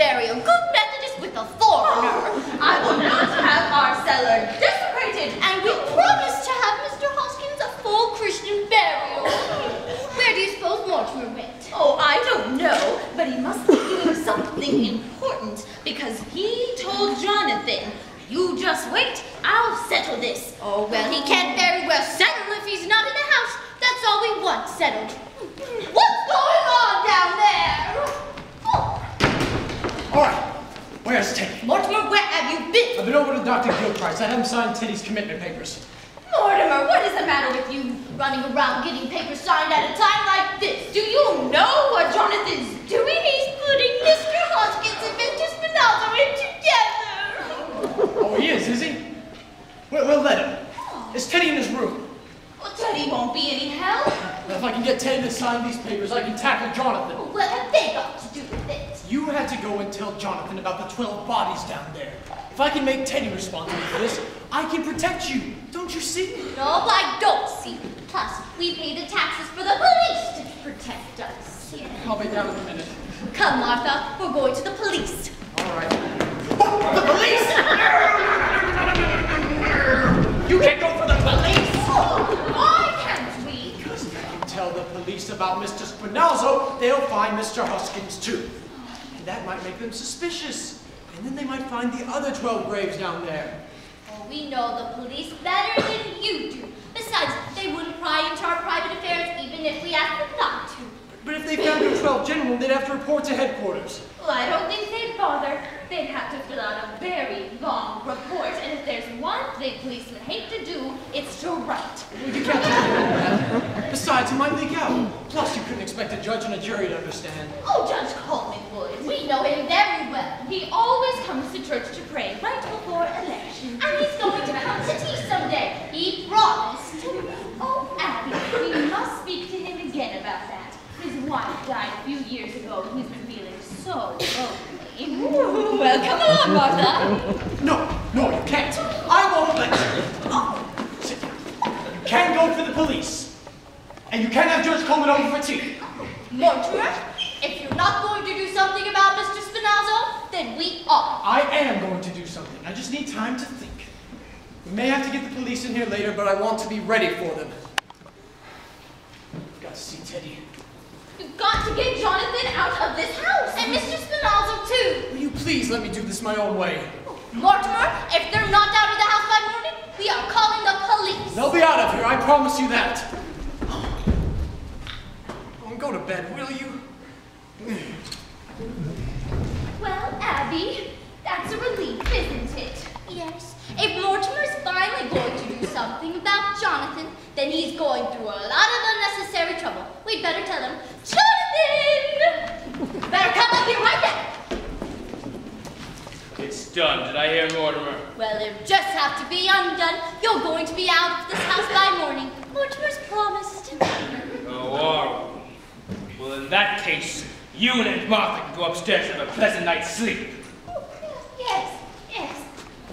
bury a good Methodist with a foreigner. I will not have our cellar desecrated. And we promise to have Mr. Hoskins a full Christian burial. Where do you suppose Mortimer went? Oh, I don't know, but he must be doing something important because he told Jonathan, "You just wait, I'll settle this." Oh, well, he can't very well settle if he's not in the house. That's all we want settled. What's going on down there? All right, where's Teddy? Mortimer, where have you been? I've been over to Dr. Gilchrist. I haven't signed Teddy's commitment papers. Mortimer, what is the matter with you? Running around getting papers signed at a time like this. Do you know what Jonathan's doing? He's putting Mr. Hoskins and Mr. Spinozzo in together. Oh, he is he? We'll let him. Is Teddy in his room? Well, Teddy won't be any help. If I can get Teddy to sign these papers, I can tackle Jonathan. What have they got to do with it? You had to go and tell Jonathan about the 12 bodies down there. If I can make Teddy responsible for this, I can protect you. Don't you see? No, I don't see. Plus, we pay the taxes for the police to protect us. I'll be down in a minute. Come, Martha, we're going to the police. All right. The police! You can't go for the police! Oh, why can't we? Because if I can tell the police about Mr. Spinozzo, they'll find Mr. Hoskins too. And that might make them suspicious. And then they might find the other 12 graves down there. Oh, we know the police better than you do. Besides, they wouldn't pry into our private affairs even if we asked them not to. But if they found a 12 general, they'd have to report to headquarters. Well, I don't think they'd bother. They'd have to fill out a very long report, and if there's one thing policemen hate to do, it's to write. Well, you can't do that. Besides, it might leak out. Plus, you couldn't expect a judge and a jury to understand. Oh, Judge Coleman would. We know him very well. He always comes to church to pray right before election. And he's going to come to tea someday. He promised. Oh, Abby, we must speak to him again about that. His wife died a few years ago, and he's been feeling so lonely. Well, come on, Martha. No, you can't. I won't let you. Oh, sit down. You can't go for the police. And you can't have Judge Coleman over for tea. Mortimer, if you're not going to do something about Mr. Spinozzo, then we are. I am going to do something. I just need time to think. We may have to get the police in here later, but I want to be ready for them. I've got to see Teddy. You've got to get Jonathan out of this house. And Mr. Spinozzo, too. Will you please let me do this my own way? Mortimer, if they're not out of the house by morning, we are calling the police. They'll be out of here, I promise you that. Go to bed, will you? Well, Abby, that's a relief, isn't it? Yes. If Mortimer's finally going to do something about Jonathan, then he's going through a lot of unnecessary trouble. We'd better tell him, Jonathan! Better come up here right now. It's done. Did I hear Mortimer? Well, it'll just have to be undone. You're going to be out of this house by morning. Mortimer's promised. Oh, are we? Well, in that case, you and Aunt Martha can go upstairs and have a pleasant night's sleep. Yes.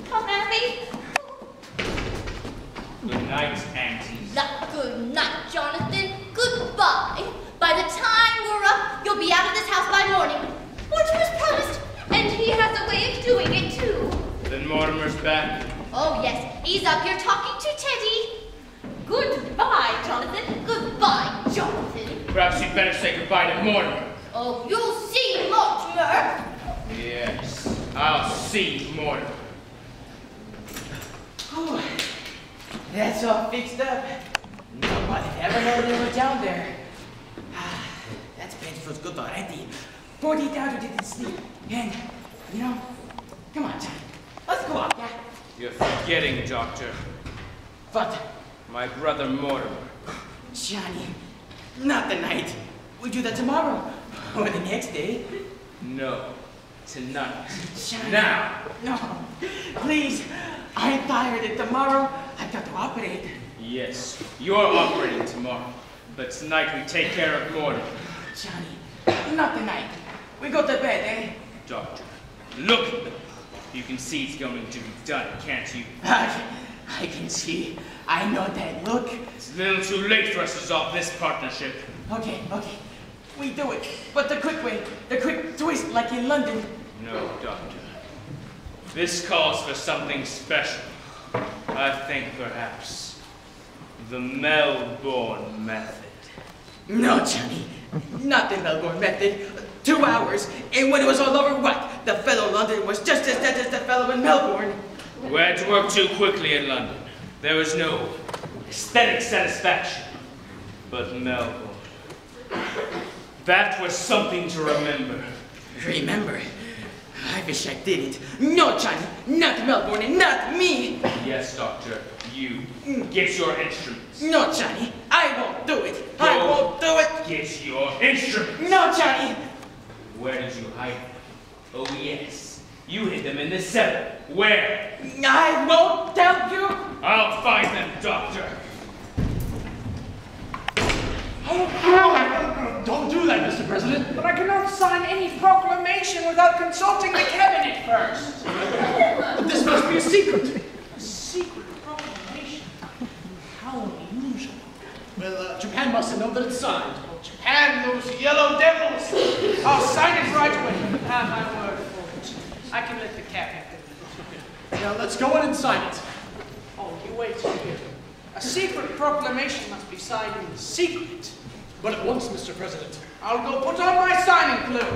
Come, Abby. Good night, Aunties. Not good night, Jonathan. Goodbye. By the time we're up, you'll be out of this house by morning. Mortimer's promised. And he has a way of doing it, too. Then Mortimer's back. Oh, yes. He's up here talking to Teddy. Goodbye, Jonathan. Goodbye, Jonathan. Perhaps you'd better say goodbye to Mortimer. Oh, you'll see, Mortimer. Yes, I'll see Mortimer. Oh, that's all fixed up. Nobody ever know they were down there. That bench feels good already. 48 hours didn't sleep. And, come on, Johnny. Let's go out, yeah? You're forgetting, Doctor. But, My brother Mortimer. Johnny, not tonight. We'll do that tomorrow. Or the next day. No, tonight. Johnny. Now. No, please. I'm tired and tomorrow I've got to operate. Yes, you're operating tomorrow. But tonight we take care of Mortimer. Johnny, not tonight. We go to bed, eh? Doctor, look at me. You can see it's going to be done, can't you? I can see. I know that look. It's a little too late for us to dissolve this partnership. Okay. We do it. But the quick way, the quick twist like in London. No, Doctor. This calls for something special. I think perhaps the Melbourne method. No, Johnny. Not the Melbourne method. 2 hours, and when it was all over, what? The fellow in London was just as dead as the fellow in Melbourne. We had to work too quickly in London. There was no aesthetic satisfaction. But Melbourne. That was something to remember. Remember? I wish I didn't. No, Johnny, not Melbourne and not me. Yes, Doctor, you. Get your instruments. No, Johnny, I won't do it. I won't do it. Get your instruments. No, Johnny. Where did you hide them? Oh, yes. You hid them in the cellar. Where? I won't tell you. I'll find them, Doctor. Don't do that, Mr. President. But I cannot sign any proclamation without consulting the cabinet first. But this must be a secret. A secret proclamation? How unusual. Well, Japan must know that it's signed. Japan, those yellow devils! I'll sign it right away. Have my word for it. I can let the cabinet do it. Now let's go in and sign it. Oh, you wait here. A secret proclamation must be signed in secret. But at once, Mr. President. I'll go put on my signing glue.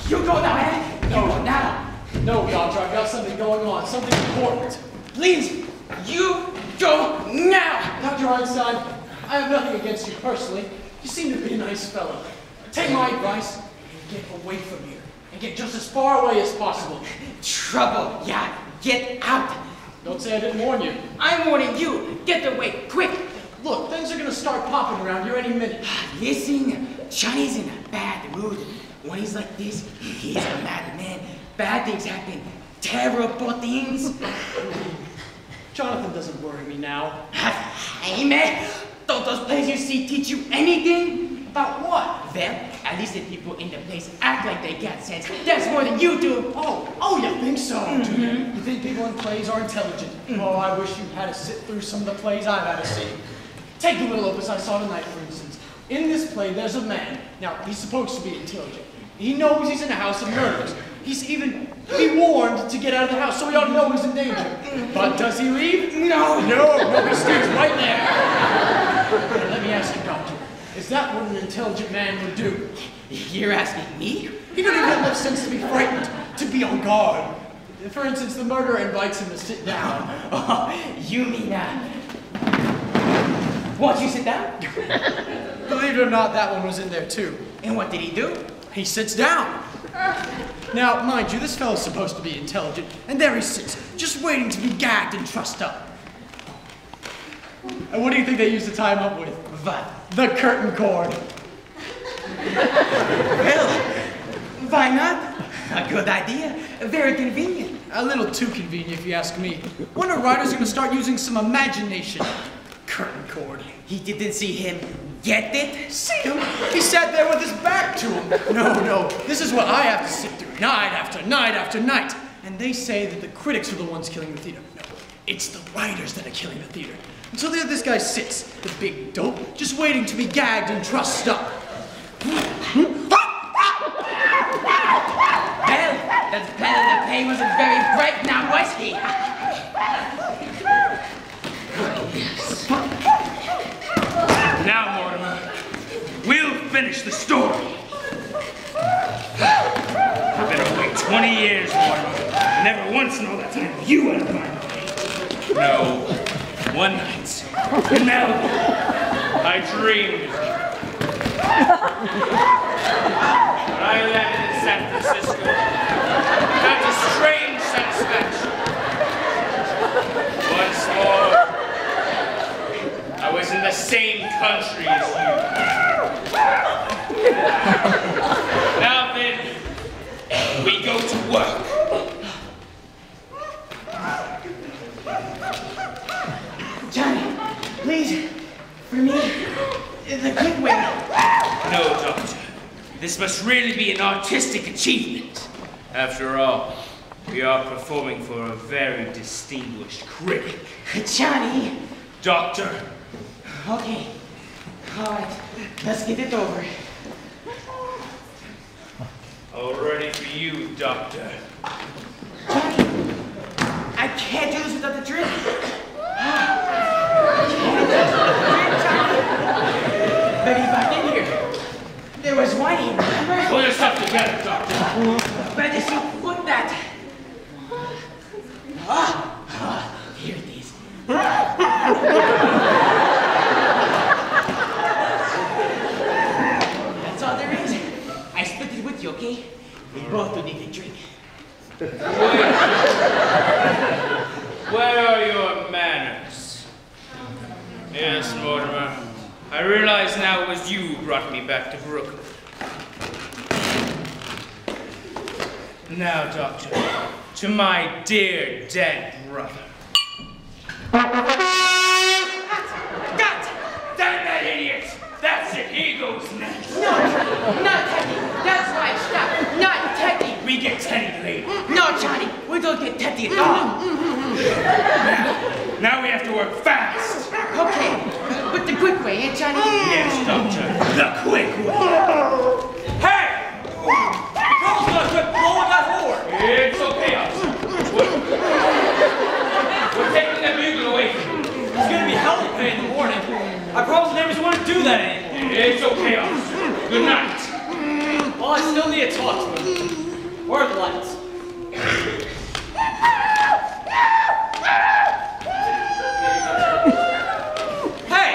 You go now, eh? You go now. No, Doctor, I've got something going on, something important. Please, you go now. Dr. Einstein, I have nothing against you personally. You seem to be a nice fellow. Take my advice and get away from here. And get just as far away as possible. Trouble, yeah. Get out. Don't say I didn't warn you. I'm warning you. Get away, quick. Look, things are going to start popping around here any minute. Listen, Johnny's in a bad mood. When he's like this, he's a madman. Bad things happen. Terrible things. Jonathan doesn't worry me now. Hey, man. Don't those plays you see teach you anything? About what? Well, at least the people in the place act like they got sense. That's more than you do. Oh, you think so, do you? You think people in plays are intelligent? Oh, I wish you had to sit through some of the plays I've had to see. Take the little opus I saw tonight, for instance. In this play, there's a man. Now, he's supposed to be intelligent. He knows he's in a house of murderers. He's even been warned to get out of the house, so he ought to know he's in danger. But does he leave? No. No, he stays right there. Now, let me ask you, Doctor. Is that what an intelligent man would do? You're asking me? He don't even have enough sense to be frightened, to be on guard. For instance, the murderer invites him to sit down. Oh, you mean, won't you sit down? Believe it or not, that one was in there too. And what did he do? He sits down. Now, mind you, this fellow's supposed to be intelligent, and there he sits, just waiting to be gagged and trussed up. And what do you think they used to tie him up with? What? The curtain cord. Well, why not? A good idea. Very convenient. A little too convenient, if you ask me. When are writers going to start using some imagination? Curtain cord. He didn't see him get it? See him? He sat there with his back to him. No, this is what I have to sit through night after night after night. And they say that the critics are the ones killing the theater. No, it's the writers that are killing the theater. And so there this guy sits, the big dope, just waiting to be gagged and trussed up. Well, that pen in the pain wasn't very bright now, was he? Now, Mortimer, we'll finish the story. I've been away 20 years, Mortimer. Never once in all that time you went my way. No, one night in Melbourne, I dreamed of you. When I landed in San Francisco, I felt a strange satisfaction. Once more, I was in the same country as you. Now then, we go to work. Johnny, please, for me, the quick way. No, Doctor. This must really be an artistic achievement. After all, We are performing for a very distinguished critic. Johnny. Doctor. Okay. All right. Let's get it over. All ready for you, Doctor. Johnny, I can't do this without the drink. Betty, back in here. There was wine here, remember? Pull yourself together, Doctor. Where did you put that? Here it is. That's all there is. I split it with you, okay? We both do need a drink. Where are your manners? Yes, Mortimer. I realize now it was you who brought me back to Brooklyn. Now, Doctor, to my dear dead brother. God! Damn that idiot! That's it, he goes next. No, not Teddy. That's right, stop. Not Teddy. We get Teddy later. No, Johnny, we don't get Teddy at all. Now we have to work fast. Okay, but the quick way, eh, Johnny? Yes, Doctor, the quick way. Hey! Girl's gonna quit blowing that horn. It's okay, officer. We're taking that bugle away from you. It's gonna be hell to pay in the morning. I promised never to want to do that anymore. It's okay, officer. Good night. Well, I still need to talk to him. Where are the lights? Hey!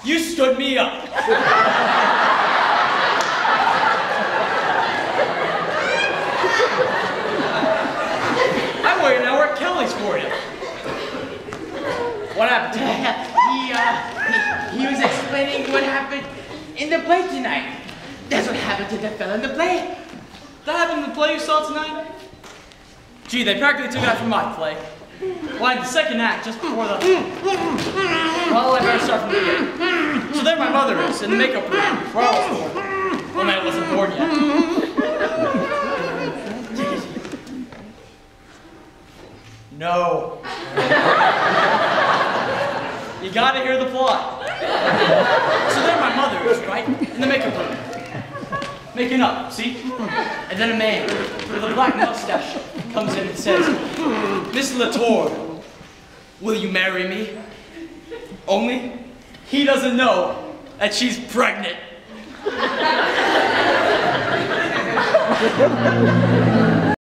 You stood me up. I'm waiting now where Kelly's for you. What happened to him? He was explaining what happened in the play tonight. That's what happened to the fella in the play. That happened in the play you saw tonight? Gee, they practically took that from my play. Well, the second act, just before the... Well, I better start from the beginning. So there my mother is, in the makeup room, where I was born. Well, I wasn't born yet. No. You gotta hear the plot. So there my mother is, right? In the makeup room. Making up, see? And then a man with a black mustache comes in and says, Miss Latour, will you marry me? Only he doesn't know that she's pregnant.